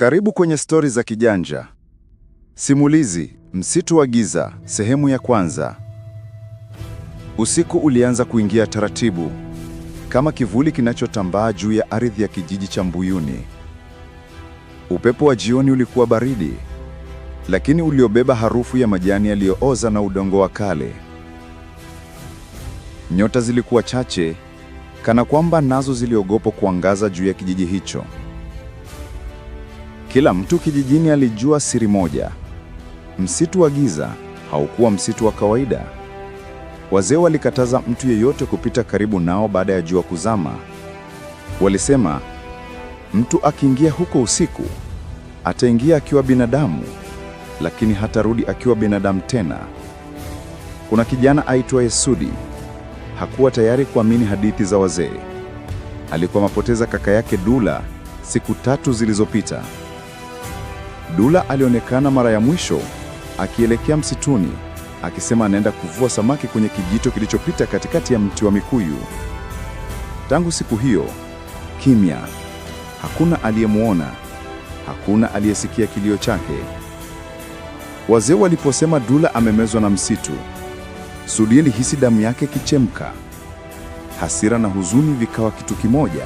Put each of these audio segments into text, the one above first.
Karibu kwenye stori za kijanja. Simulizi: Msitu wa Giza, sehemu ya kwanza. Usiku ulianza kuingia taratibu, kama kivuli kinachotambaa juu ya ardhi ya kijiji cha Mbuyuni. Upepo wa jioni ulikuwa baridi, lakini uliobeba harufu ya majani yaliyooza na udongo wa kale. Nyota zilikuwa chache, kana kwamba nazo ziliogopa kuangaza juu ya kijiji hicho. Kila mtu kijijini alijua siri moja: Msitu wa Giza haukuwa msitu wa kawaida. Wazee walikataza mtu yeyote kupita karibu nao baada ya jua kuzama. Walisema, mtu akiingia huko usiku, ataingia akiwa binadamu, lakini hatarudi akiwa binadamu tena. Kuna kijana aitwaye Sudi. Hakuwa tayari kuamini hadithi za wazee. Alikuwa mapoteza kaka yake Dula siku 3 zilizopita. Dula alionekana mara ya mwisho akielekea msituni, akisema anaenda kuvua samaki kwenye kijito kilichopita katikati ya mti wa mikuyu. Tangu siku hiyo, kimya. Hakuna aliyemwona, hakuna aliyesikia kilio chake. Wazee waliposema Dula amemezwa na msitu, Sudi alihisi damu yake kichemka. Hasira na huzuni vikawa kitu kimoja.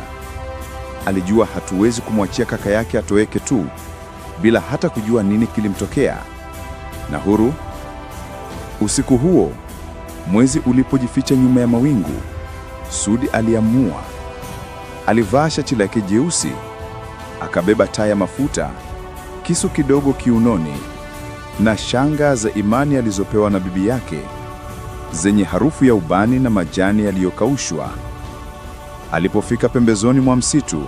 Alijua hatuwezi kumwachia kaka yake atoweke tu, bila hata kujua nini kilimtokea. Na huru, usiku huo, mwezi ulipojificha nyuma ya mawingu, Sudi aliamua. Alivaa shati lake jeusi, akabeba taa ya mafuta, kisu kidogo kiunoni, na shanga za imani alizopewa na bibi yake, zenye harufu ya ubani na majani yaliyokaushwa. Alipofika pembezoni mwa msitu,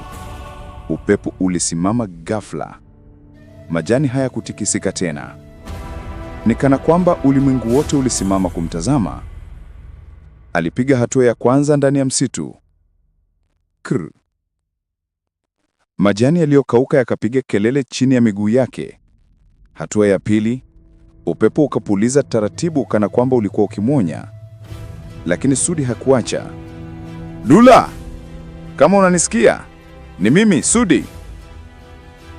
upepo ulisimama ghafla. Majani hayakutikisika tena. Ni kana kwamba ulimwengu wote ulisimama kumtazama. Alipiga hatua ya kwanza ndani ya msitu. Krr. Majani yaliyokauka yakapiga kelele chini ya miguu yake. Hatua ya pili, upepo ukapuliza taratibu kana kwamba ulikuwa ukimwonya. Lakini Sudi hakuacha. Dula! Kama unanisikia, ni mimi Sudi.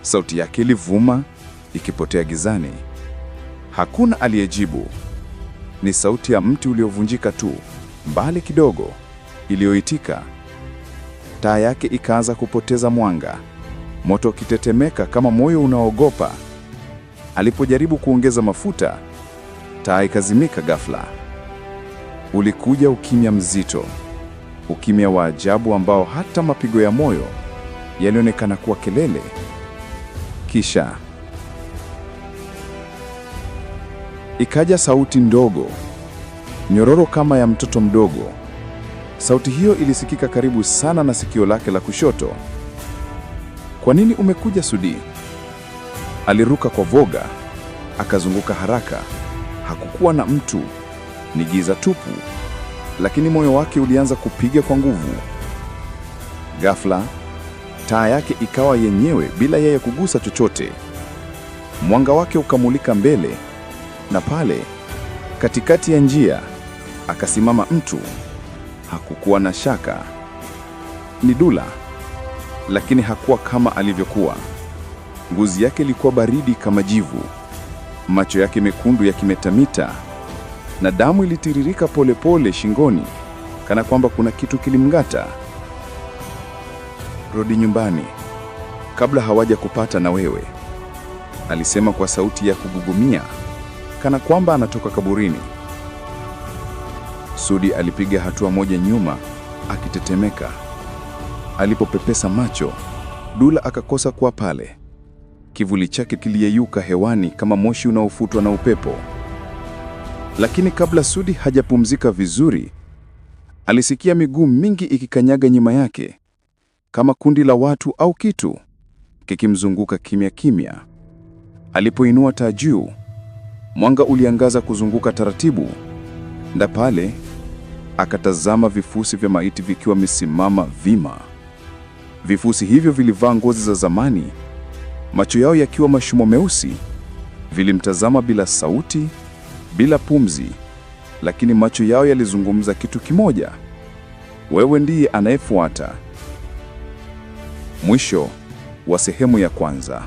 Sauti yake ilivuma, ikipotea gizani. Hakuna aliyejibu. Ni sauti ya mti uliovunjika tu, mbali kidogo, iliyoitika. Taa yake ikaanza kupoteza mwanga, moto ukitetemeka kama moyo unaogopa. Alipojaribu kuongeza mafuta, taa ikazimika ghafla. Ulikuja ukimya mzito, ukimya wa ajabu ambao hata mapigo ya moyo yalionekana kuwa kelele. Kisha ikaja sauti ndogo, nyororo kama ya mtoto mdogo. Sauti hiyo ilisikika karibu sana na sikio lake la kushoto. Kwa nini umekuja, Sudi? Aliruka kwa voga, akazunguka haraka. Hakukuwa na mtu, ni giza tupu, lakini moyo wake ulianza kupiga kwa nguvu. Ghafla, taa yake ikawa yenyewe bila yeye kugusa chochote. Mwanga wake ukamulika mbele, na pale katikati ya njia akasimama mtu. Hakukuwa na shaka, ni Dula, lakini hakuwa kama alivyokuwa. Ngozi yake ilikuwa baridi kama jivu, macho yake mekundu yakimetamita, na damu ilitiririka polepole shingoni, kana kwamba kuna kitu kilimngata. Rudi nyumbani kabla hawaja kupata na wewe, alisema kwa sauti ya kugugumia, kana kwamba anatoka kaburini. Sudi alipiga hatua moja nyuma, akitetemeka. Alipopepesa macho, Dula akakosa kuwa pale. Kivuli chake kiliyeyuka hewani kama moshi unaofutwa na upepo. Lakini kabla Sudi hajapumzika vizuri, alisikia miguu mingi ikikanyaga nyuma yake, kama kundi la watu au kitu kikimzunguka kimya kimya. Alipoinua taa juu, mwanga uliangaza kuzunguka taratibu, na pale akatazama vifusi vya maiti vikiwa misimama vima. Vifusi hivyo vilivaa ngozi za zamani, macho yao yakiwa mashimo meusi. Vilimtazama bila sauti, bila pumzi, lakini macho yao yalizungumza kitu kimoja: wewe ndiye anayefuata. Mwisho wa sehemu ya kwanza.